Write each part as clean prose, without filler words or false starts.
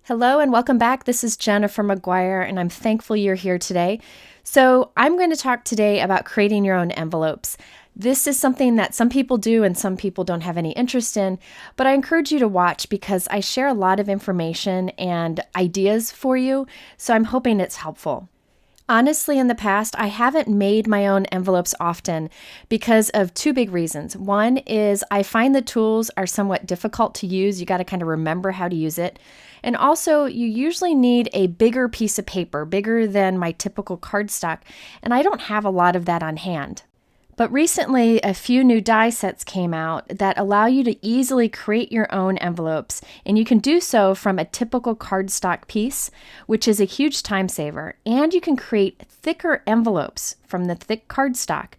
Hello and welcome back. This is Gina from McGuire, and I'm thankful you're here today. So I'm going to talk today about creating your own envelopes. This is something that some people do and some people don't have any interest in, but I encourage you to watch because I share a lot of information and ideas for you, so I'm hoping it's helpful. Honestly, in the past, I haven't made my own envelopes often because of two big reasons. One is I find the tools are somewhat difficult to use. You got to kind of remember how to use it. And also, you usually need a bigger piece of paper, bigger than my typical cardstock, and I don't have a lot of that on hand. But recently, a few new die sets came out that allow you to easily create your own envelopes, and you can do so from a typical cardstock piece, which is a huge time saver. And you can create thicker envelopes from the thick cardstock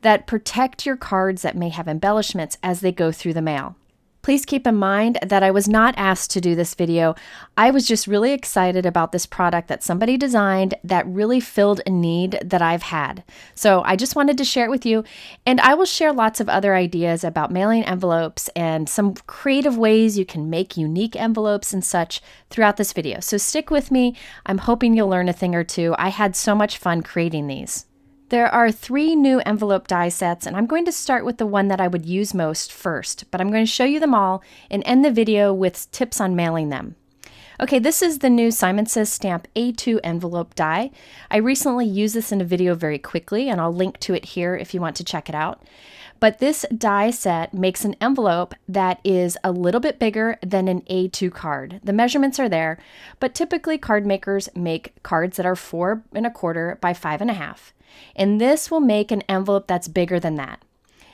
that protect your cards that may have embellishments as they go through the mail. Please keep in mind that I was not asked to do this video. I was just really excited about this product that somebody designed that really filled a need that I've had. So I just wanted to share it with you, and I will share lots of other ideas about mailing envelopes and some creative ways you can make unique envelopes and such throughout this video. So stick with me. I'm hoping you'll learn a thing or two. I had so much fun creating these. There are 3 new envelope die sets, and I'm going to start with the one that I would use most first, but I'm going to show you them all and end the video with tips on mailing them. Okay, this is the new Simon Says Stamp A2 envelope die. I recently used this in a video very quickly, and I'll link to it here if you want to check it out. But this die set makes an envelope that is a little bit bigger than an A2 card. The measurements are there, but typically card makers make cards that are 4 1/4 by 5 1/2. And this will make an envelope that's bigger than that.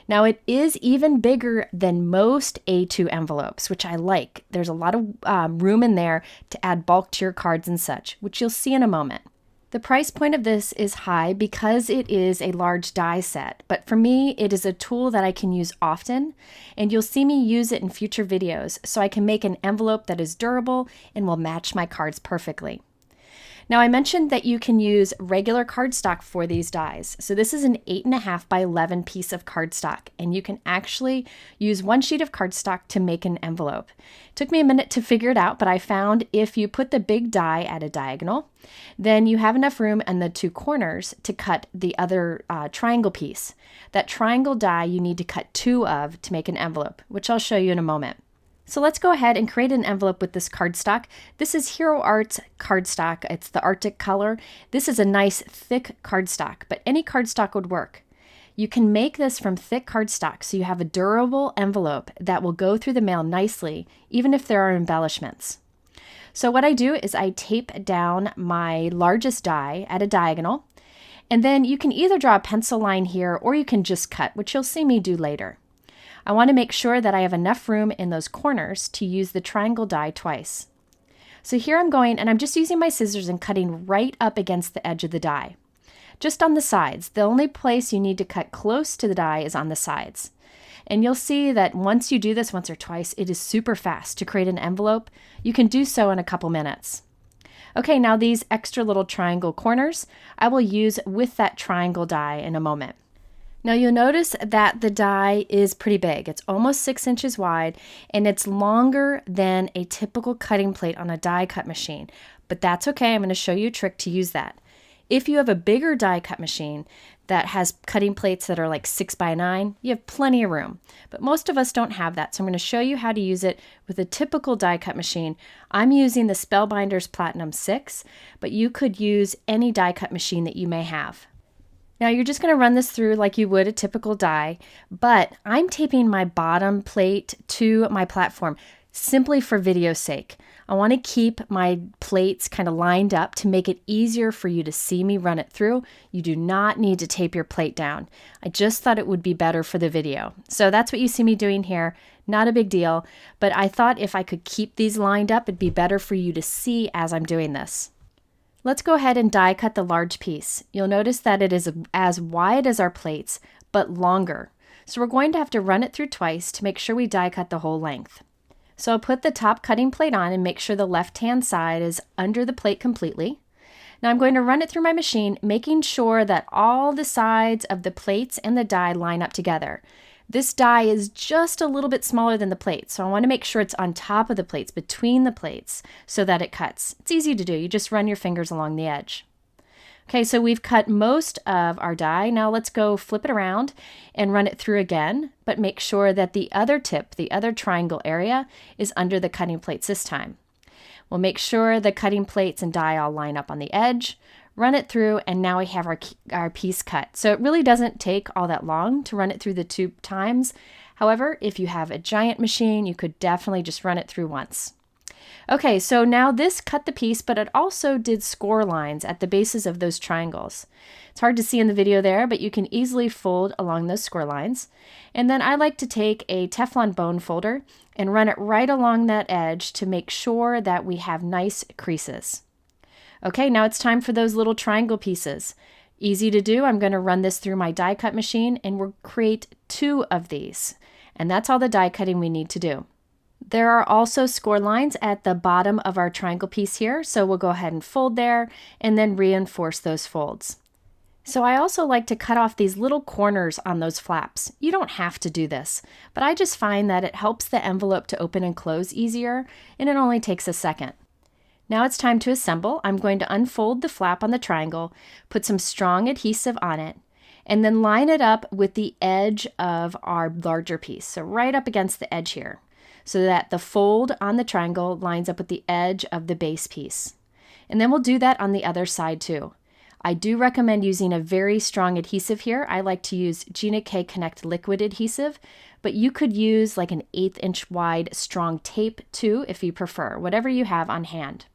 Now it is even bigger than most A2 envelopes, which I like. There's a lot of room in there to add bulk to your cards and such, which you'll see in a moment. The price point of this is high because it is a large die set, but for me, it is a tool that I can use often, and you'll see me use it in future videos so I can make an envelope that is durable and will match my cards perfectly. Now I mentioned that you can use regular cardstock for these dies. So this is an 8 1/2 by 11 piece of cardstock, and you can actually use one sheet of cardstock to make an envelope. It took me a minute to figure it out, but I found if you put the big die at a diagonal, then you have enough room in the 2 corners to cut the other triangle piece. That triangle die you need to cut 2 of to make an envelope, which I'll show you in a moment. So let's go ahead and create an envelope with this cardstock. This is Hero Art's cardstock. It's the Arctic color. This is a nice thick cardstock, but any cardstock would work. You can make this from thick cardstock so you have a durable envelope that will go through the mail nicely, even if there are embellishments. So what I do is I tape down my largest die at a diagonal, and then you can either draw a pencil line here or you can just cut, which you'll see me do later. I want to make sure that I have enough room in those corners to use the triangle die twice. So here I'm going, and I'm just using my scissors and cutting right up against the edge of the die. Just on the sides. The only place you need to cut close to the die is on the sides. And you'll see that once you do this once or twice, it is super fast to create an envelope. You can do so in a couple minutes. Okay, now these extra little triangle corners, I will use with that triangle die in a moment. Now you'll notice that the die is pretty big. It's almost 6 inches wide, and it's longer than a typical cutting plate on a die cut machine. But that's okay. I'm going to show you a trick to use that. If you have a bigger die cut machine that has cutting plates that are like 6 by 9, you have plenty of room. But most of us don't have that, so I'm going to show you how to use it with a typical die cut machine. I'm using the Spellbinders Platinum 6, but you could use any die cut machine that you may have. Now you're just going to run this through like you would a typical die, but I'm taping my bottom plate to my platform simply for video's sake. I want to keep my plates kind of lined up to make it easier for you to see me run it through. You do not need to tape your plate down. I just thought it would be better for the video. So that's what you see me doing here. Not a big deal, but I thought if I could keep these lined up, it'd be better for you to see as I'm doing this. Let's go ahead and die cut the large piece. You'll notice that it is as wide as our plates, but longer. So we're going to have to run it through twice to make sure we die cut the whole length. So I'll put the top cutting plate on and make sure the left-hand side is under the plate completely. Now I'm going to run it through my machine, making sure that all the sides of the plates and the die line up together. This die is just a little bit smaller than the plate, so I want to make sure it's on top of the plates, between the plates, so that it cuts. It's easy to do. You just run your fingers along the edge. Okay, so we've cut most of our die. Now let's go flip it around and run it through again, but make sure that the other tip, the other triangle area, is under the cutting plates this time. We'll make sure the cutting plates and die all line up on the edge, run it through, and now we have our piece cut. So it really doesn't take all that long to run it through the 2 times. However, if you have a giant machine, you could definitely just run it through once. Okay, so now this cut the piece, but it also did score lines at the bases of those triangles. It's hard to see in the video there, but you can easily fold along those score lines. And then I like to take a Teflon bone folder and run it right along that edge to make sure that we have nice creases. Okay, now it's time for those little triangle pieces. Easy to do. I'm going to run this through my die cut machine and we'll create 2 of these. And that's all the die cutting we need to do. There are also score lines at the bottom of our triangle piece here, so we'll go ahead and fold there and then reinforce those folds. So I also like to cut off these little corners on those flaps. You don't have to do this, but I just find that it helps the envelope to open and close easier, and it only takes a second. Now it's time to assemble. I'm going to unfold the flap on the triangle, put some strong adhesive on it, and then line it up with the edge of our larger piece, so right up against the edge here, so that the fold on the triangle lines up with the edge of the base piece. And then we'll do that on the other side too. I do recommend using a very strong adhesive here. I like to use Gina K-Connect liquid adhesive, but you could use like an 1/8 inch wide strong tape too if you prefer, whatever you have on hand.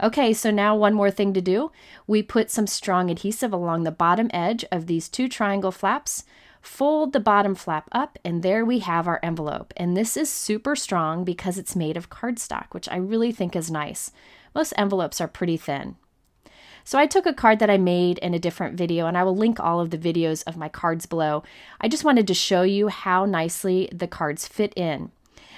Okay, so now one more thing to do. We put some strong adhesive along the bottom edge of these 2 triangle flaps, fold the bottom flap up, and there we have our envelope. And this is super strong because it's made of cardstock, which I really think is nice. Most envelopes are pretty thin. So I took a card that I made in a different video, and I will link all of the videos of my cards below. I just wanted to show you how nicely the cards fit in.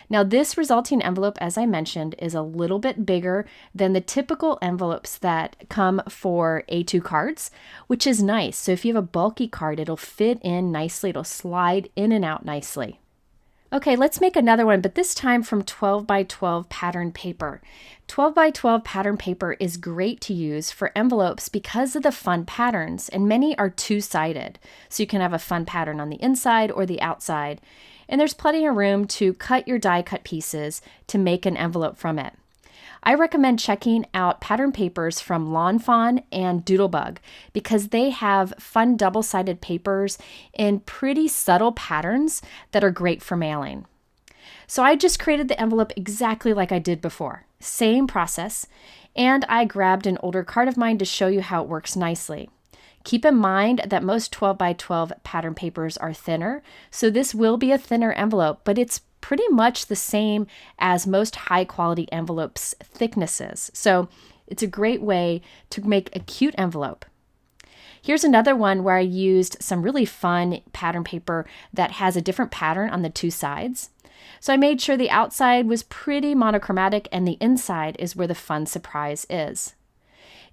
Now this resulting envelope, as I mentioned, is a little bit bigger than the typical envelopes that come for A2 cards, which is nice. So if you have a bulky card, it'll fit in nicely. It'll slide in and out nicely. Okay, let's make another one, but this time from 12 by 12 pattern paper. 12 by 12 pattern paper is great to use for envelopes because of the fun patterns, and many are 2-sided. So you can have a fun pattern on the inside or the outside. And there's plenty of room to cut your die cut pieces to make an envelope from it. I recommend checking out pattern papers from Fawn and Doodlebug because they have fun double-sided papers in pretty subtle patterns that are great for mailing. So I just created the envelope exactly like I did before. Same process, and I grabbed an older card of mine to show you how it works nicely. Keep in mind that most 12 by 12 pattern papers are thinner, so this will be a thinner envelope, but it's pretty much the same as most high quality envelopes thicknesses. So it's a great way to make a cute envelope. Here's another one where I used some really fun pattern paper that has a different pattern on the 2 sides. So I made sure the outside was pretty monochromatic and the inside is where the fun surprise is.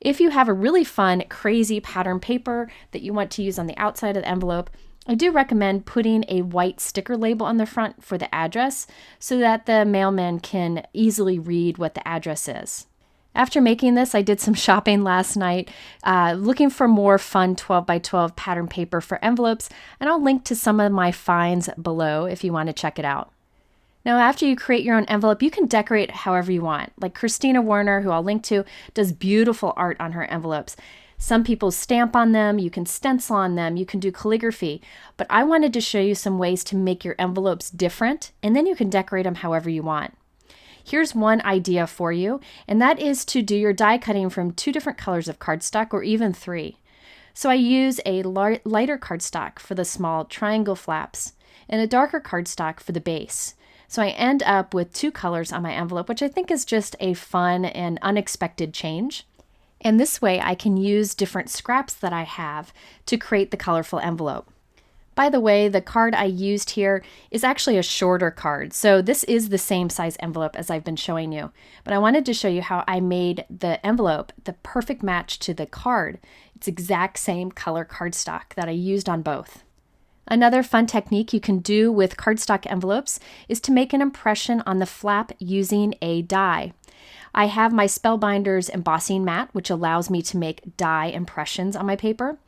If you have a really fun, crazy pattern paper that you want to use on the outside of the envelope, I do recommend putting a white sticker label on the front for the address so that the mailman can easily read what the address is. After making this, I did some shopping last night, looking for more fun 12 by 12 pattern paper for envelopes, and I'll link to some of my finds below if you want to check it out. Now, after you create your own envelope, you can decorate however you want. Like Christina Warner, who I'll link to, does beautiful art on her envelopes. Some people stamp on them, you can stencil on them, you can do calligraphy. But I wanted to show you some ways to make your envelopes different, and then you can decorate them however you want. Here's one idea for you, and that is to do your die cutting from 2 different colors of cardstock, or even 3. So I use a lighter cardstock for the small triangle flaps, and a darker cardstock for the base. So I end up with 2 colors on my envelope, which I think is just a fun and unexpected change. And this way I can use different scraps that I have to create the colorful envelope. By the way, the card I used here is actually a shorter card, so this is the same size envelope as I've been showing you. But I wanted to show you how I made the envelope the perfect match to the card. It's exact same color cardstock that I used on both. Another fun technique you can do with cardstock envelopes is to make an impression on the flap using a die. I have my Spellbinders Embossing Mat, which allows me to make die impressions on my paper.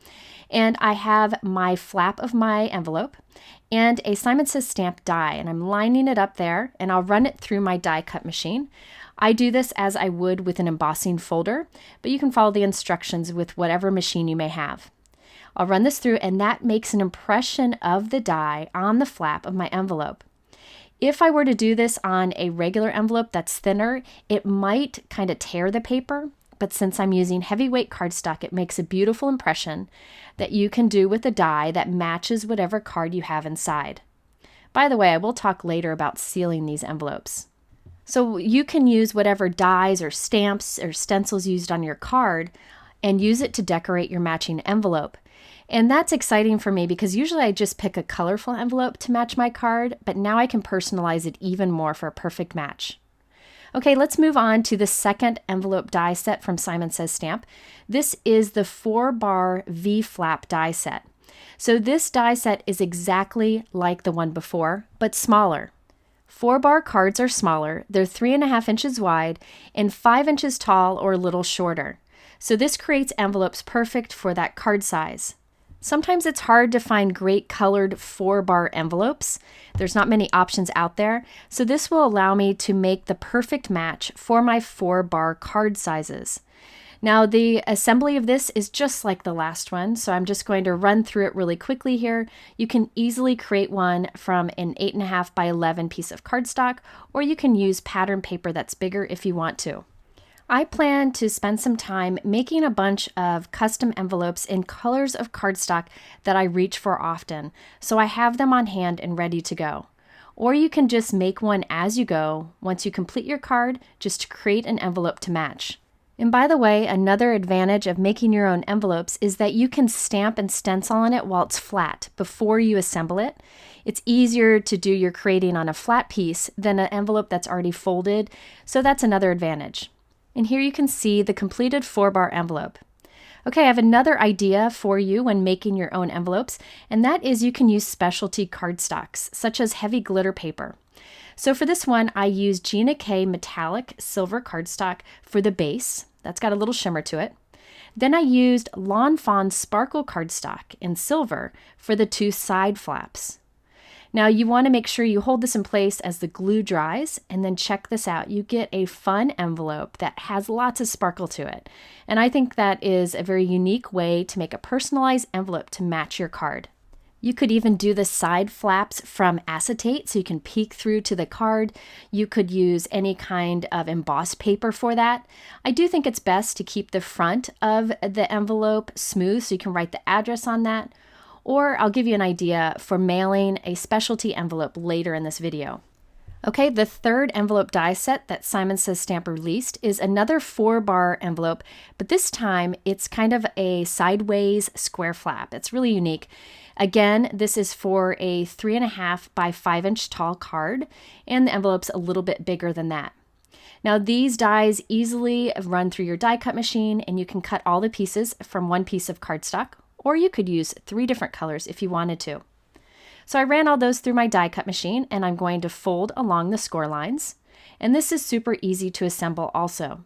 And I have my flap of my envelope and a Simon Says stamp die, and I'm lining it up there, and I'll run it through my die cut machine. I do this as I would with an embossing folder, but you can follow the instructions with whatever machine you may have. I'll run this through, and that makes an impression of the die on the flap of my envelope. If I were to do this on a regular envelope that's thinner, it might kind of tear the paper, but since I'm using heavyweight cardstock, it makes a beautiful impression that you can do with a die that matches whatever card you have inside. By the way, I will talk later about sealing these envelopes. So you can use whatever dies or stamps or stencils used on your card and use it to decorate your matching envelope. And that's exciting for me because usually I just pick a colorful envelope to match my card, but now I can personalize it even more for a perfect match. Okay, let's move on to the second envelope die set from Simon Says Stamp. This is the 4-bar V-flap die set. So this die set is exactly like the one before, but smaller. 4-bar cards are smaller. They're 3.5 inches wide and 5 inches tall or a little shorter. So this creates envelopes perfect for that card size. Sometimes it's hard to find great colored 4-bar envelopes. There's not many options out there, so this will allow me to make the perfect match for my 4-bar card sizes. Now the assembly of this is just like the last one, so I'm just going to run through it really quickly here. You can easily create one from an 8.5 by 11 piece of cardstock, or you can use pattern paper that's bigger if you want to. I plan to spend some time making a bunch of custom envelopes in colors of cardstock that I reach for often, so I have them on hand and ready to go. Or you can just make one as you go once you complete your card, just to create an envelope to match. And by the way, another advantage of making your own envelopes is that you can stamp and stencil on it while it's flat before you assemble it. It's easier to do your creating on a flat piece than an envelope that's already folded, so that's another advantage. And here you can see the completed 4-bar envelope. Okay, I have another idea for you when making your own envelopes, and that is you can use specialty cardstocks, such as heavy glitter paper. So for this one, I used Gina K metallic silver cardstock for the base. That's got a little shimmer to it. Then I used Lawn Fawn sparkle cardstock in silver for the 2 side flaps. Now you want to make sure you hold this in place as the glue dries, and then check this out. You get a fun envelope that has lots of sparkle to it. And I think that is a very unique way to make a personalized envelope to match your card. You could even do the side flaps from acetate so you can peek through to the card. You could use any kind of embossed paper for that. I do think it's best to keep the front of the envelope smooth so you can write the address on that. Or I'll give you an idea for mailing a specialty envelope later in this video. Okay, the third envelope die set that Simon Says Stamp released is another 4-bar envelope, but this time it's kind of a sideways square flap. It's really unique. Again, this is for a 3.5 by 5 inch tall card, and the envelope's a little bit bigger than that. Now these dies easily run through your die cut machine, and you can cut all the pieces from one piece of cardstock, or you could use 3 different colors if you wanted to. So I ran all those through my die cut machine, and I'm going to fold along the score lines. And this is super easy to assemble also.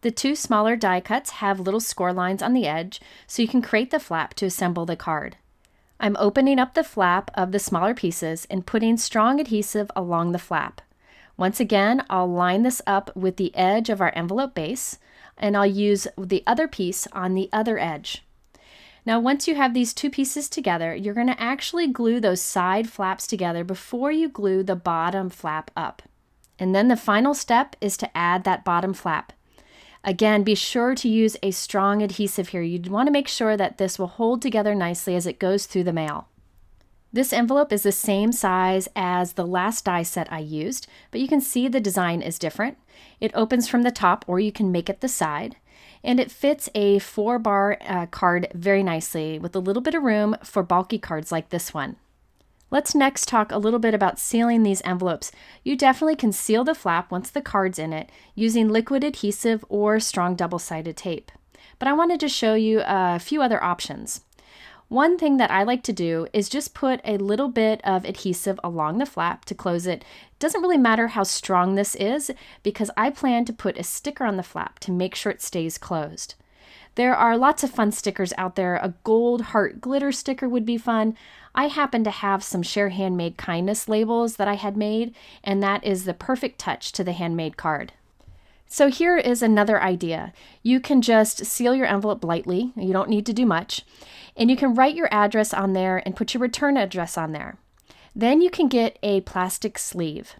The 2 smaller die cuts have little score lines on the edge, so you can create the flap to assemble the card. I'm opening up the flap of the smaller pieces and putting strong adhesive along the flap. Once again, I'll line this up with the edge of our envelope base, and I'll use the other piece on the other edge. Now once you have these 2 pieces together, you're going to actually glue those side flaps together before you glue the bottom flap up. And then the final step is to add that bottom flap. Again, be sure to use a strong adhesive here. You'd want to make sure that this will hold together nicely as it goes through the mail. This envelope is the same size as the last die set I used, but you can see the design is different. It opens from the top, or you can make it the side. And it fits a 4-bar card very nicely with a little bit of room for bulky cards like this one. Let's next talk a little bit about sealing these envelopes. You definitely can seal the flap once the card's in it using liquid adhesive or strong double-sided tape. But I wanted to show you a few other options. One thing that I like to do is just put a little bit of adhesive along the flap to close it. It doesn't really matter how strong this is because I plan to put a sticker on the flap to make sure it stays closed. There are lots of fun stickers out there. A gold heart glitter sticker would be fun. I happen to have some Share Handmade Kindness labels that I had made, and that is the perfect touch to the handmade card. So here is another idea. You can just seal your envelope lightly. You don't need to do much. And you can write your address on there and put your return address on there. Then you can get a plastic sleeve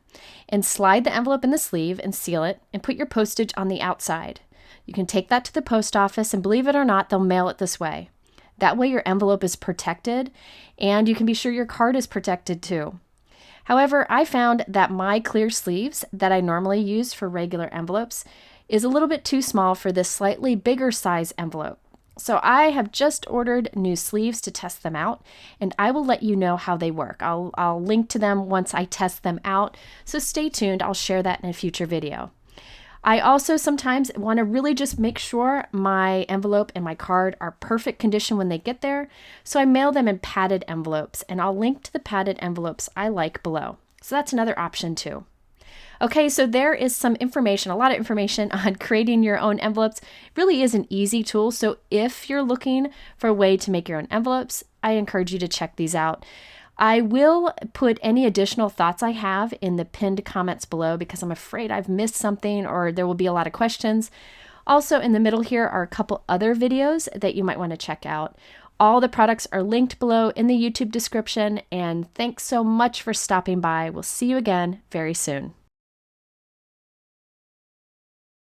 and slide the envelope in the sleeve and seal it and put your postage on the outside. You can take that to the post office, and believe it or not, they'll mail it this way. That way your envelope is protected, and you can be sure your card is protected too. However, I found that my clear sleeves that I normally use for regular envelopes is a little bit too small for this slightly bigger size envelope. So I have just ordered new sleeves to test them out, and I will let you know how they work. I'll link to them once I test them out, so stay tuned. I'll share that in a future video. I also sometimes want to really just make sure my envelope and my card are perfect condition when they get there, so I mail them in padded envelopes, and I'll link to the padded envelopes I like below. So that's another option too. Okay, so there is some information, a lot of information on creating your own envelopes. It really is an easy tool, so if you're looking for a way to make your own envelopes, I encourage you to check these out. I will put any additional thoughts I have in the pinned comments below because I'm afraid I've missed something or there will be a lot of questions. Also in the middle here are a couple other videos that you might want to check out. All the products are linked below in the YouTube description, and thanks so much for stopping by. We'll see you again very soon.